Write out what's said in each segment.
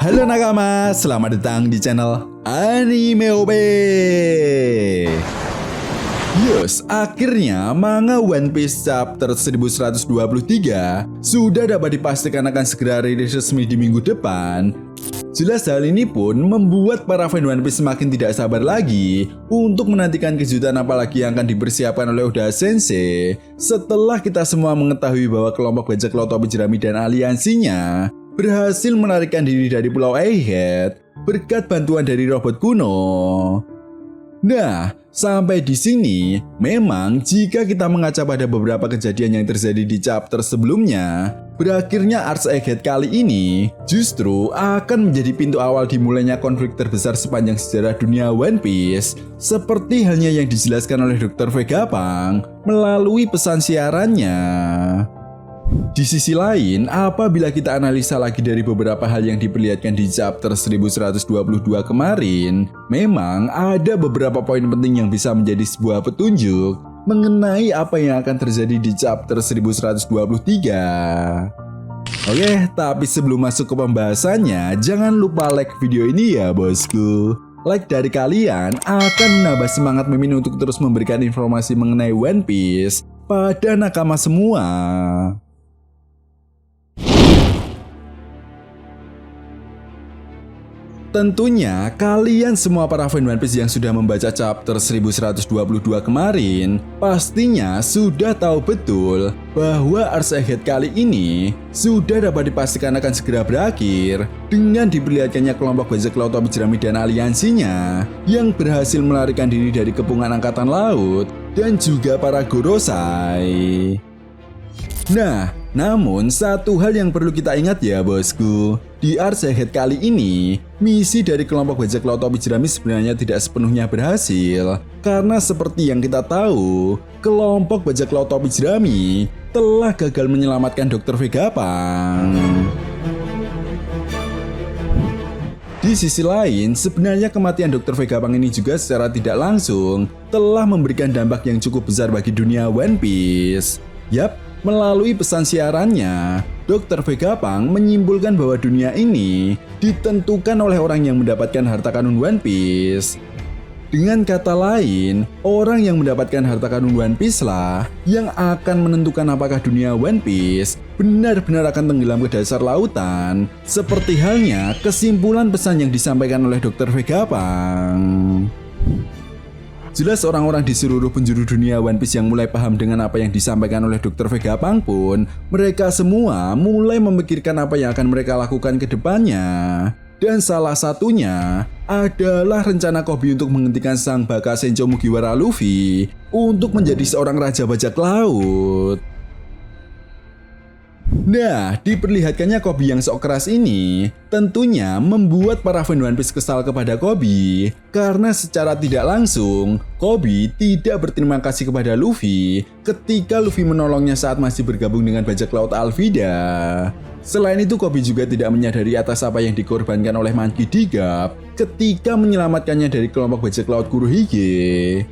Halo nakama, selamat datang di channel Anime OP. Yes, akhirnya manga One Piece chapter 1123 sudah dapat dipastikan akan segera rilis resmi di minggu depan. Jelas hal ini pun membuat para fan One Piece semakin tidak sabar lagi untuk menantikan kejutan apalagi yang akan dipersiapkan oleh Oda Sensei setelah kita semua mengetahui bahwa kelompok bajak laut topi jerami dan aliansinya berhasil menarikkan diri dari Pulau Egghead berkat bantuan dari robot kuno. Nah, sampai di sini, memang jika kita mengaca pada beberapa kejadian yang terjadi di chapter sebelumnya, berakhirnya Arc Egghead kali ini justru akan menjadi pintu awal dimulainya konflik terbesar sepanjang sejarah dunia One Piece, seperti halnya yang dijelaskan oleh Dr. Vegapunk melalui pesan siarannya. Di sisi lain, apabila kita analisa lagi dari beberapa hal yang diperlihatkan di chapter 1122 kemarin, memang ada beberapa poin penting yang bisa menjadi sebuah petunjuk mengenai apa yang akan terjadi di chapter 1123. Oke, tapi sebelum masuk ke pembahasannya, jangan lupa like video ini ya bosku. Like dari kalian akan menambah semangat Mimin untuk terus memberikan informasi mengenai One Piece pada nakama semua. Tentunya kalian semua para fan One Piece yang sudah membaca chapter 1122 kemarin pastinya sudah tahu betul bahwa Arc Egghead kali ini sudah dapat dipastikan akan segera berakhir dengan diperlihatkannya kelompok bajak laut topi jerami dan aliansinya yang berhasil melarikan diri dari kepungan angkatan laut dan juga para Gorosei. Nah, namun satu hal yang perlu kita ingat ya bosku, di Arc Egghead kali ini, misi dari kelompok bajak laut topi jerami sebenarnya tidak sepenuhnya berhasil. Karena seperti yang kita tahu, kelompok bajak laut topi jerami telah gagal menyelamatkan Dr. Vegapunk. Di sisi lain, sebenarnya kematian Dr. Vegapunk ini juga secara tidak langsung telah memberikan dampak yang cukup besar bagi dunia One Piece. Yap, melalui pesan siarannya, Dr. Vegapunk menyimpulkan bahwa dunia ini ditentukan oleh orang yang mendapatkan harta karun One Piece. Dengan kata lain, orang yang mendapatkan harta karun One Piece lah yang akan menentukan apakah dunia One Piece benar-benar akan tenggelam ke dasar lautan, seperti halnya kesimpulan pesan yang disampaikan oleh Dr. Vegapunk. Jelas orang-orang di seluruh penjuru dunia One Piece yang mulai paham dengan apa yang disampaikan oleh Dr. Vegapunk pun, mereka semua mulai memikirkan apa yang akan mereka lakukan ke depannya. Dan salah satunya adalah rencana Koby untuk menghentikan sang baka Sencho Mugiwara Luffy untuk menjadi seorang raja bajak laut. Nah, diperlihatkannya Koby yang sok keras ini tentunya membuat para fan One Piece kesal kepada Koby karena secara tidak langsung Koby tidak berterima kasih kepada Luffy ketika Luffy menolongnya saat masih bergabung dengan bajak laut Alvida. Selain itu, Koby juga tidak menyadari atas apa yang dikorbankan oleh Monkey D. Garp ketika menyelamatkannya dari kelompok bajak laut Kurohige.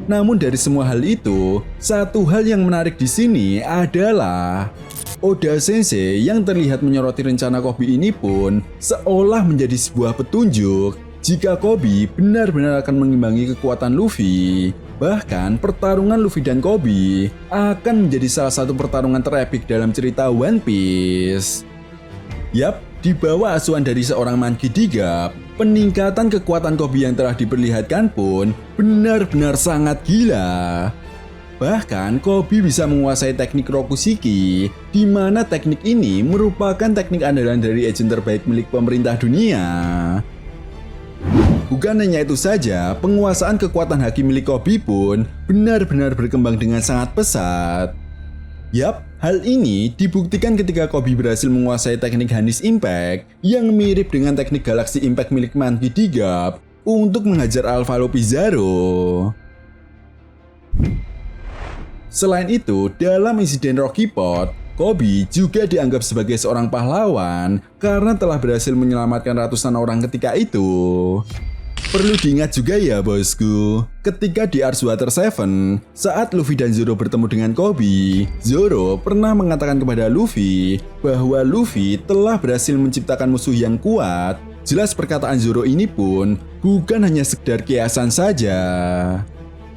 Namun dari semua hal itu, satu hal yang menarik di sini adalah Oda Sensei yang terlihat menyoroti rencana Koby ini pun seolah menjadi sebuah petunjuk jika Koby benar-benar akan mengimbangi kekuatan Luffy. Bahkan pertarungan Luffy dan Koby akan menjadi salah satu pertarungan terepik dalam cerita One Piece. Yap, di bawah asuhan dari seorang Monkey D. Garp, peningkatan kekuatan Koby yang telah diperlihatkan pun benar-benar sangat gila. Bahkan Koby bisa menguasai teknik Rokushiki, di mana teknik ini merupakan teknik andalan dari agent terbaik milik pemerintah dunia. Bukan hanya itu saja, penguasaan kekuatan haki milik Koby pun benar-benar berkembang dengan sangat pesat. Yap, hal ini dibuktikan ketika Koby berhasil menguasai teknik Hanis Impact yang mirip dengan teknik Galaxy Impact milik Monkey D. Garp untuk menghajar Alpha Pizarro. Selain itu, dalam insiden Rocky Pot, Koby juga dianggap sebagai seorang pahlawan karena telah berhasil menyelamatkan ratusan orang ketika itu. Perlu diingat juga ya bosku, ketika di Arc Water 7, saat Luffy dan Zoro bertemu dengan Koby, Zoro pernah mengatakan kepada Luffy bahwa Luffy telah berhasil menciptakan musuh yang kuat. Jelas perkataan Zoro ini pun bukan hanya sekedar kiasan saja.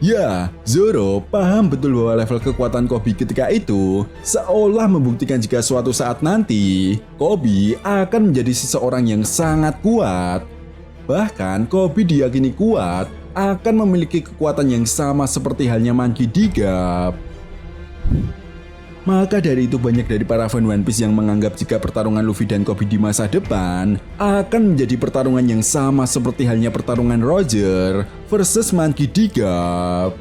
Ya, Zoro paham betul bahwa level kekuatan Koby ketika itu seolah membuktikan jika suatu saat nanti Koby akan menjadi seseorang yang sangat kuat. Bahkan Koby diyakini kuat akan memiliki kekuatan yang sama seperti halnya Monkey D. Garp. Maka dari itu banyak dari para fan One Piece yang menganggap jika pertarungan Luffy dan Koby di masa depan akan menjadi pertarungan yang sama seperti halnya pertarungan Roger versus Monkey D. Garp.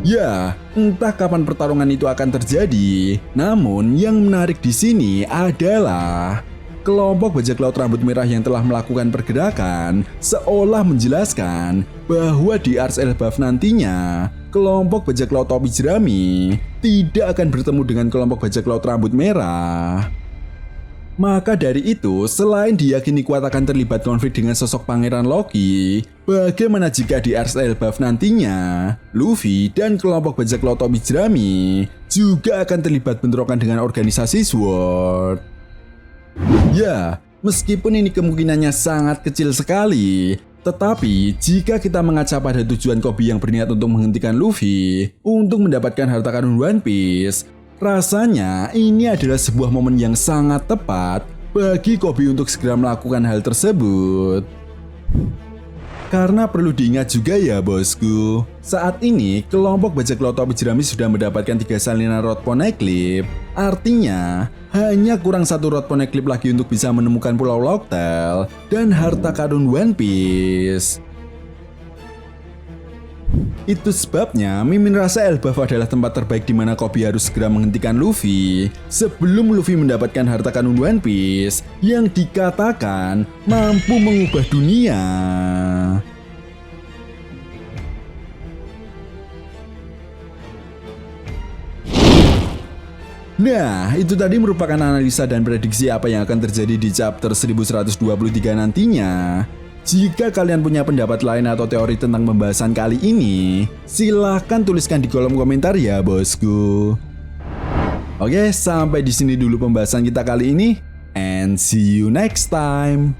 Ya, entah kapan pertarungan itu akan terjadi. Namun yang menarik di sini adalah kelompok bajak laut rambut merah yang telah melakukan pergerakan seolah menjelaskan bahwa di Arc Elbaf nantinya kelompok bajak laut topi jerami tidak akan bertemu dengan kelompok bajak laut rambut merah. Maka dari itu, selain diyakini kuat akan terlibat konflik dengan sosok Pangeran Loki, bagaimana jika di Arc Elbaf nantinya Luffy dan kelompok bajak laut topi jerami juga akan terlibat bentrokan dengan organisasi SWORD? Ya, meskipun ini kemungkinannya sangat kecil sekali, tetapi jika kita mengaca pada tujuan Koby yang berniat untuk menghentikan Luffy untuk mendapatkan harta karun One Piece, rasanya ini adalah sebuah momen yang sangat tepat bagi Koby untuk segera melakukan hal tersebut. Karena perlu diingat juga ya bosku, saat ini kelompok bajak laut topi jerami sudah mendapatkan 3 salinan Rod Poneglyph. Artinya, hanya kurang 1 Rod Poneglyph lagi untuk bisa menemukan Pulau Locktail dan harta karun One Piece. Itu sebabnya Mimin rasa Elbaf adalah tempat terbaik di mana Koby harus segera menghentikan Luffy sebelum Luffy mendapatkan harta karun One Piece yang dikatakan mampu mengubah dunia. Nah, itu tadi merupakan analisa dan prediksi apa yang akan terjadi di chapter 1123 nantinya. Jika kalian punya pendapat lain atau teori tentang pembahasan kali ini, silahkan tuliskan di kolom komentar ya bosku. Oke, sampai di sini dulu pembahasan kita kali ini, and see you next time.